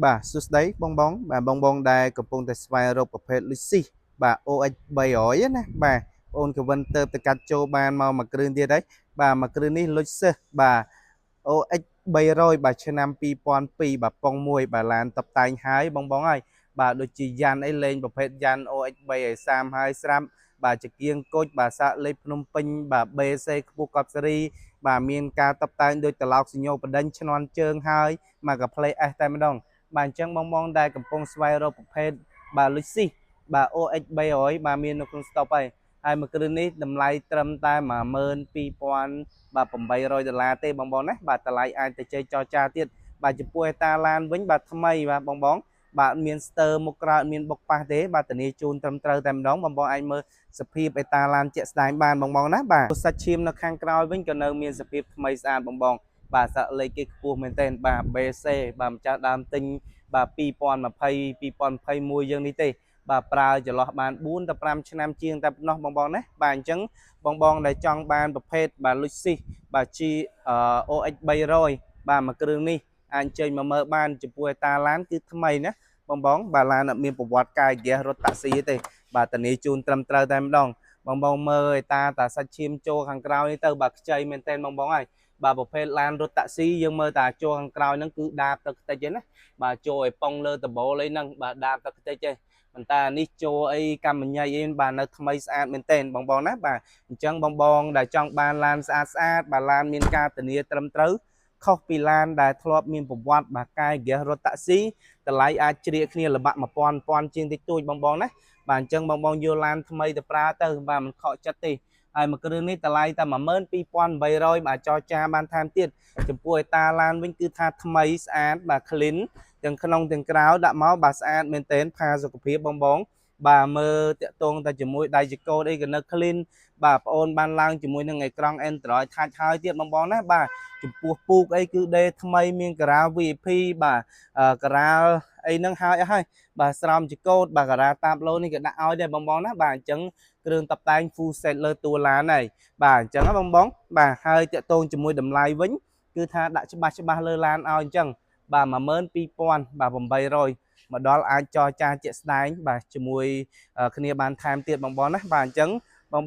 បាទសួស្តីបងដែលកំពុងតែស្វែងរកប្រភេទលុយស៊ីបាទ OX 300ណាបាទបងកវិនទៅកាត់ចូលបានមកមួយគ្រឿងទៀតហើយបាទមួយគ្រឿងនេះលុយសិសបាទ OX 300បាទឆ្នាំ2002បាទប៉ុងមួយបាទឡានតបតែងហើយបងហើយបាទដូចជាយ៉ាន់អីលេងប្រភេទយ៉ាន់ OX 330ហើយស្រាប់បាទជាគៀងគុជបាទសាកលេខភ្នំពេញបាទ BC ខ្ពស់កប់សេរីបាទមានការតបតែងដូចត្រឡោកសញ្ញោបដិញឈ្នន់ជើងហើយមកកាផ្លេ S តែម្ដងបាទអញ្ចឹងបងដែលកំពុងស្វែងរកប្រភេទបាទលុយស៊ីបាទ OX 300បាទមាននៅក្នុង stop ហើយមួយគ្រឿងនេះតម្លៃត្រឹមតែ12000បាទ$800ទេបងណាបាទតម្លៃអាចទៅជ័យចរចាទៀតបាទចំពោះអេតាឡានវិញបាទថ្មីបាទបងបាទមានស្ទើរមុខក្រោយមានបុកប៉ះទេបាទធានាជូនត្រឹមត្រូវតែម្ដងបងអាចមើលសភាពអេតាឡានជាក់ស្ដែងបានបងណាបាទសាច់ឈាមនៅខាងក្រោយវិញក៏នៅមានសភាពថ្មីស្អាតបងបាទសាក់លេខគេខ្ពស់មែនទែនបាទ BC បាទម្ចាស់ដើមទិញបាទ2020 2021យើងនេះទេបាទប្រើចន្លោះបាន4ទៅ5ឆ្នាំជាងតែប៉ុណ្ណោះបងណាបាទអញ្ចឹងបងដែលចង់បានប្រភេទបាទលុយស៊ីបាទ OX 300បាទមួយគ្រឿងនេះអាចចេញមកមើលបានចំពោះអេតាឡានគឺថ្មីណាបងបាទឡានអត់មានប្រវត្តិកាយហ្គាសរត់តាក់ស៊ីទេបាទធានាជូនត្រឹមត្រូវតែម្ដងបងមើលអេតាសាច់ឈាមចូលខាងក្រោយនេះទៅបាទខ្ចីមែនទែនបងហើយបាទប្រភេទឡានរត់តាក់ស៊ីយើងមើលតាចូលខាងក្រោយហ្នឹងគឺដាបទឹកខ្ទេចទេណាបាទចូលឲ្យប៉ងលើដបូលអីហ្នឹងបាទដាបទឹកខ្ទេចទេប៉ុន្តែនេះចូលអីកម្មញ្ញៃអីបាទនៅថ្មីស្អាតមែនទែនបងណាបាទអញ្ចឹងបងដែលចង់បានឡានស្អាតបាទឡានមានការធានាត្រឹមត្រូវខុសពីឡានដែលធ្លាប់មានប្រវត្តិបាទកាយហ្គាសរត់តាក់ស៊ីតម្លៃអាចជ្រៀកគ្នាល្បាក់1000ជាងតិចតួចបងណាបាទអញ្ចឹងបងយកឡានថ្មីទៅប្រើទៅបាទមិនខកចិត្តទេហើយមួយគ្រឿងនេះតម្លៃតែ12800បាទចរចាបានថែមទៀតចំពោះអេតាឡានវិញគឺថាថ្មីស្អាតបាទ clean ទាំងក្នុងទាំងក្រៅដាក់មកបាទស្អាតមែនទែនផាសុខភាពបងបាទមើលតាក់ទងតែជាមួយដៃចកោដអីក៏នៅ clean បាទប្អូនបានឡើងជាមួយនឹងអេក្រង់ Android Touch ហើយទៀតបងណាបាទចំពោះពូកអីគឺដេថ្មីមានការ៉ា VIP បាទការ៉ាអីហ្នឹងហើយបាទស្រោមចកោតបាទការ៉ាតាបឡូនេះក៏ដាក់ឲ្យដែរបងណាបាទអញ្ចឹងគ្រឿងតុបតែង full set លើតួឡានហើយបាទអញ្ចឹងបងបាទហើយតាក់ទងជាមួយតម្លៃវិញគឺថាដាក់ច្បាស់លើឡានឲ្យអញ្ចឹងបាទ12000បាទ800មកដល់អាចចរចាជាក់ស្ដែងបាទជាមួយគ្នាបានថែមទៀតបងណាបាទអញ្ចឹង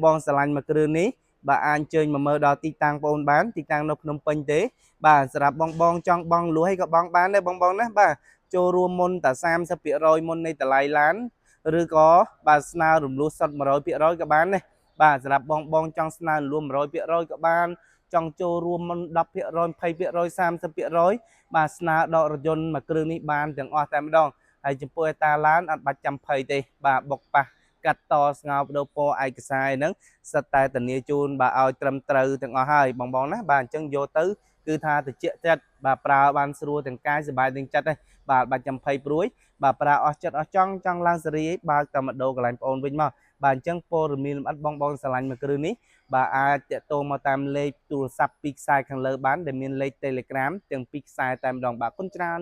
បងស្រឡាញ់មួយគ្រឿងនេះបាទអាចអញ្ជើញមកមើលដល់ទីតាំងបងបានទីតាំងនៅភ្នំពេញទេបាទសម្រាប់បងចង់បងលួយឲ្យក៏បងបានដែរបងណាបាទចូលរួមមុនតែ30%មុននៃតម្លៃឡានឬក៏បាទស្នើរំលោះសុទ្ធ100%ក៏បានដែរបាទសម្រាប់បងចង់ស្នើរំលោះ100%ក៏បានចង់ចូលរួមមុន10% 20% 30%បាទស្នើដករថយន្តមួយគ្រឿងនេះបានទាំងអស់តែម្ដងហើយចំពោះអេតាឡានអត់បាច់ចាំភ័យទេបាទបុកប៉ះកាត់តស្ងោបដូរពណ៌ឯកសារហ្នឹងសិតតែធានាជូនបាទឲ្យត្រឹមត្រូវទាំងអស់ហើយបងណាបាទអញ្ចឹងយកទៅគឺថាតិចចិត្តបាទប្រើបានស្រួលទាំងកាយសុបាយទាំងចិត្តហ្នឹងបាទបាច់ចាំភ័យព្រួយបាទប្រើអស់ចិត្តអស់ចង់ឡើងសេរីបើកតែម្ដងកន្លែងបងអូនវិញមកបាទអញ្ចឹងព័ត៌មានលម្អិតបងស្រឡាញ់មួយគ្រឿងនេះបាទអាចតាក់ទងមកតាមលេខទូរស័ព្ទពីខ្សែខាងលើបានដែលមានលេខ Telegram ទាំងពីរខ្សែតែម្ដងបាទគុណច្រើន